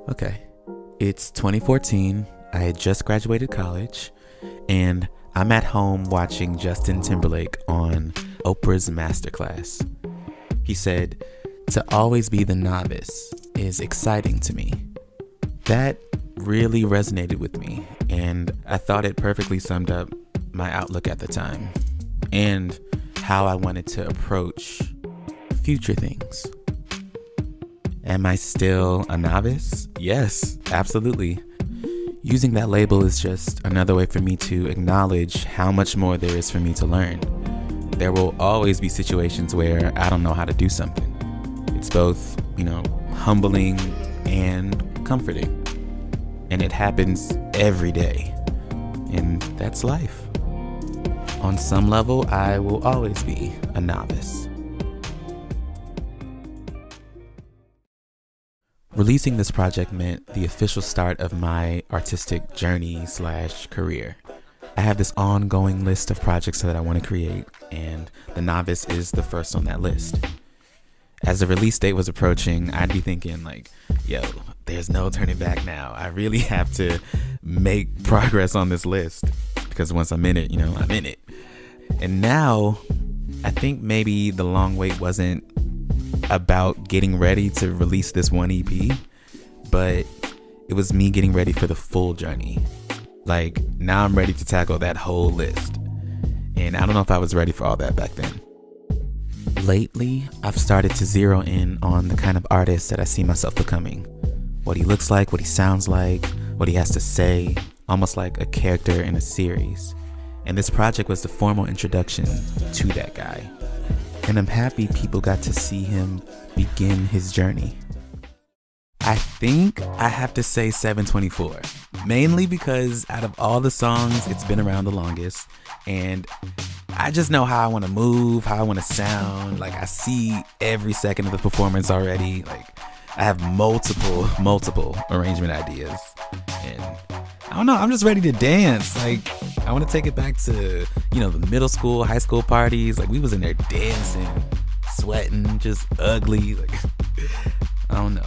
Okay, it's 2014. I had just graduated college, and I'm at home watching Justin Timberlake on Oprah's Masterclass. He said, "To always be the novice is exciting to me." That really resonated with me, and I thought it perfectly summed up my outlook at the time and how I wanted to approach future things. Am I still a novice? Yes, absolutely. Using that label is just another way for me to acknowledge how much more there is for me to learn. There will always be situations where I don't know how to do something. It's both, humbling and comforting. And it happens every day. And that's life. On some level, I will always be a novice. Releasing this project meant the official start of my artistic journey/career. I have this ongoing list of projects that I want to create, and The Novice is the first on that list. As the release date was approaching, I'd be thinking there's no turning back now. I really have to make progress on this list because once I'm in it, I'm in it. And now I think maybe the long wait wasn't about getting ready to release this one EP, but it was me getting ready for the full journey. Now I'm ready to tackle that whole list. And I don't know if I was ready for all that back then. Lately, I've started to zero in on the kind of artist that I see myself becoming. What he looks like, what he sounds like, what he has to say, almost like a character in a series. And this project was the formal introduction to that guy. And I'm happy people got to see him begin his journey. I think I have to say 724, mainly because out of all the songs, it's been around the longest. And I just know how I want to move, how I want to sound. I see every second of the performance already. I have multiple arrangement ideas. And I don't know, I'm just ready to dance. I want to take it back to, the middle school, high school parties. We was in there dancing, sweating, just ugly. I don't know,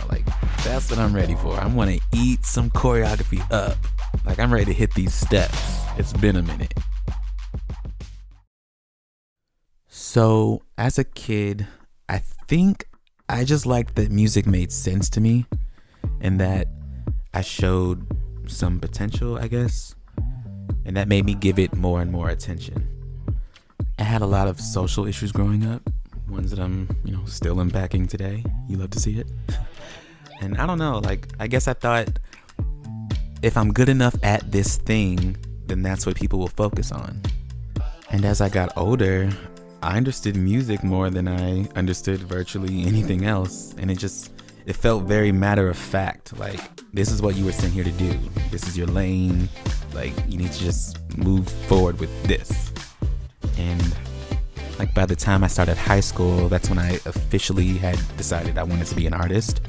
that's what I'm ready for. I want to eat some choreography up. I'm ready to hit these steps. It's been a minute. So, as a kid, I think I just liked that music made sense to me and that I showed some potential, I guess. And that made me give it more and more attention. I had a lot of social issues growing up, ones that I'm, still unpacking today. You love to see it. And I don't know, I guess I thought if I'm good enough at this thing, then that's what people will focus on. And as I got older, I understood music more than I understood virtually anything else. And it felt very matter of fact. This is what you were sent here to do. This is your lane. You need to just move forward with this. And by the time I started high school, that's when I officially had decided I wanted to be an artist.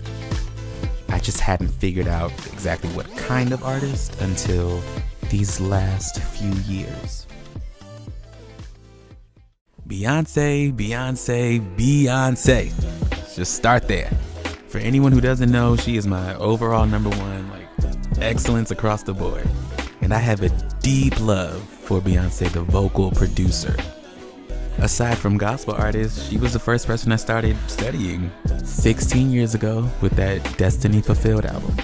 I just hadn't figured out exactly what kind of artist until these last few years. Beyonce. Let's just start there. For anyone who doesn't know, she is my overall number one, excellence across the board. And I have a deep love for Beyonce, the vocal producer. Aside from gospel artists, she was the first person I started studying 16 years ago with that Destiny Fulfilled album.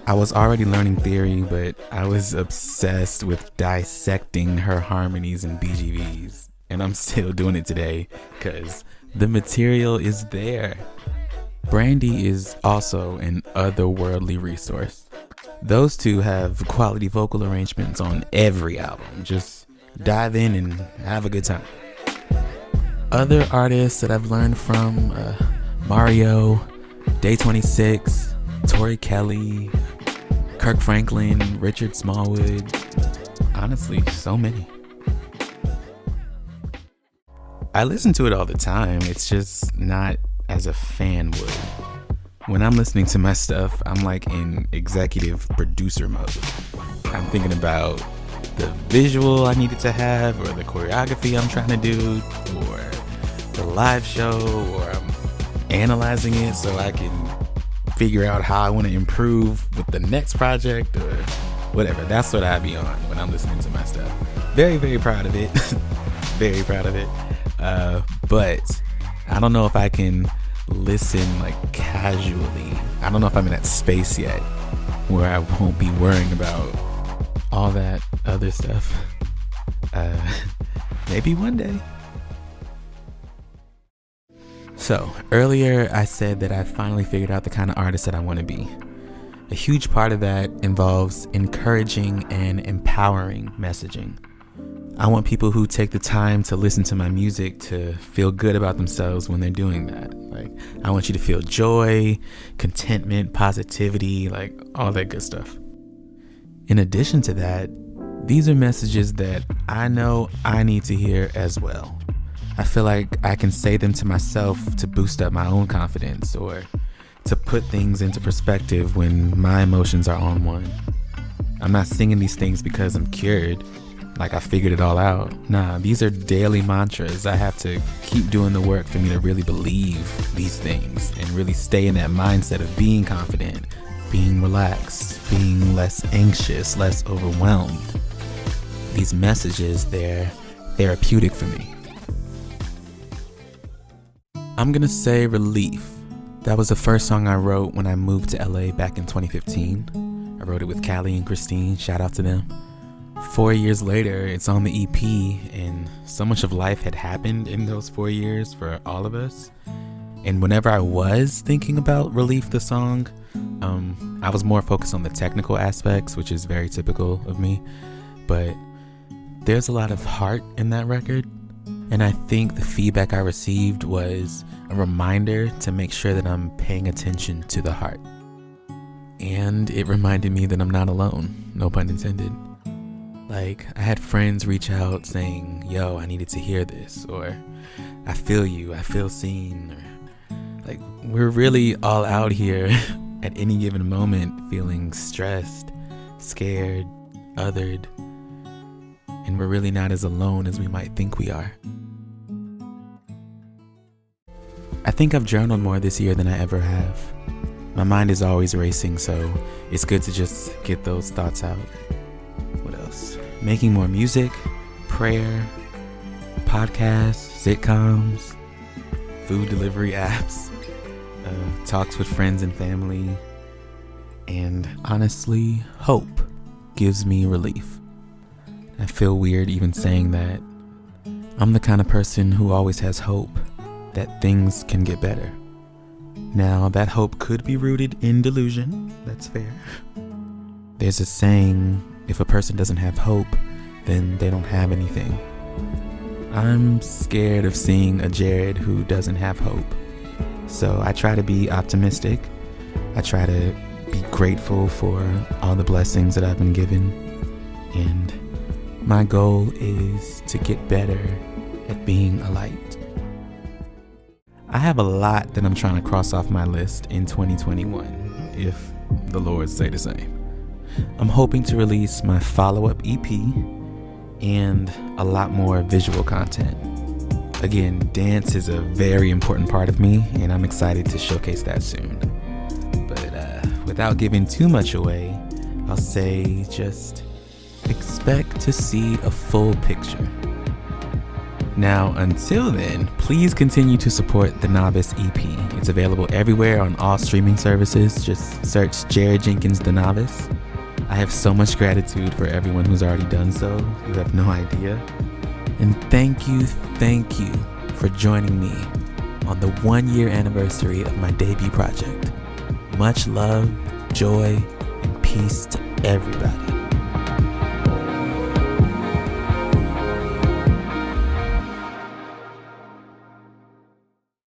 I was already learning theory, but I was obsessed with dissecting her harmonies and BGVs. And I'm still doing it today because the material is there. Brandy is also an otherworldly resource. Those two have quality vocal arrangements on every album. Just dive in and have a good time. Other artists that I've learned from, Mario, Day 26, Tori Kelly, Kirk Franklin, Richard Smallwood. Honestly, so many. I listen to it all the time. It's just not as a fan would. When I'm listening to my stuff, I'm in executive producer mode. I'm thinking about the visual I needed to have, or the choreography I'm trying to do, or the live show, or I'm analyzing it so I can figure out how I want to improve with the next project or whatever. That's what I be on when I'm listening to my stuff. Very, very proud of it. Very proud of it. But I don't know if I can listen like casually. I don't know if I'm in that space yet where I won't be worrying about all that other stuff. Maybe one day. So earlier I said that I finally figured out the kind of artist that I want to be. A huge part of that involves encouraging and empowering messaging. I want people who take the time to listen to my music to feel good about themselves when they're doing that. Like, I want you to feel joy, contentment, positivity, like all that good stuff. In addition to that, these are messages that I know I need to hear as well. I feel like I can say them to myself to boost up my own confidence or to put things into perspective when my emotions are on one. I'm not singing these things because I'm cured, like I figured it all out. Nah, these are daily mantras. I have to keep doing the work for me to really believe these things and really stay in that mindset of being confident, being relaxed, being less anxious, less overwhelmed. These messages, they're therapeutic for me. I'm gonna say Relief. That was the first song I wrote when I moved to LA back in 2015. I wrote it with Callie and Christine, shout out to them. 4 years later, it's on the EP, and so much of life had happened in those 4 years for all of us. And whenever I was thinking about Relief, the song, I was more focused on the technical aspects, which is very typical of me. But there's a lot of heart in that record. And I think the feedback I received was a reminder to make sure that I'm paying attention to the heart. And it reminded me that I'm not alone, no pun intended. Like, I had friends reach out saying, yo, I needed to hear this, or I feel you, I feel seen, or like, we're really all out here at any given moment feeling stressed, scared, othered, and we're really not as alone as we might think we are. I think I've journaled more this year than I ever have. My mind is always racing, so it's good to just get those thoughts out. What else? Making more music, prayer, podcasts, sitcoms, food delivery apps, talks with friends and family, and honestly, hope gives me relief. I feel weird even saying that. I'm the kind of person who always has hope that things can get better. Now, that hope could be rooted in delusion. That's fair. There's a saying, if a person doesn't have hope, then they don't have anything. I'm scared of seeing a Jared who doesn't have hope. So I try to be optimistic. I try to be grateful for all the blessings that I've been given. And my goal is to get better at being a light. I have a lot that I'm trying to cross off my list in 2021, if the Lord say the same. I'm hoping to release my follow-up EP and a lot more visual content. Again, dance is a very important part of me, and I'm excited to showcase that soon. But without giving too much away, I'll say just expect to see a full picture. Now, until then, please continue to support the Novice EP. It's available everywhere on all streaming services. Just search Jared Jenkins The Novice. I have so much gratitude for everyone who's already done so. You have no idea. And thank you for joining me on the 1-year anniversary of my debut project. Much love, joy, and peace to everybody.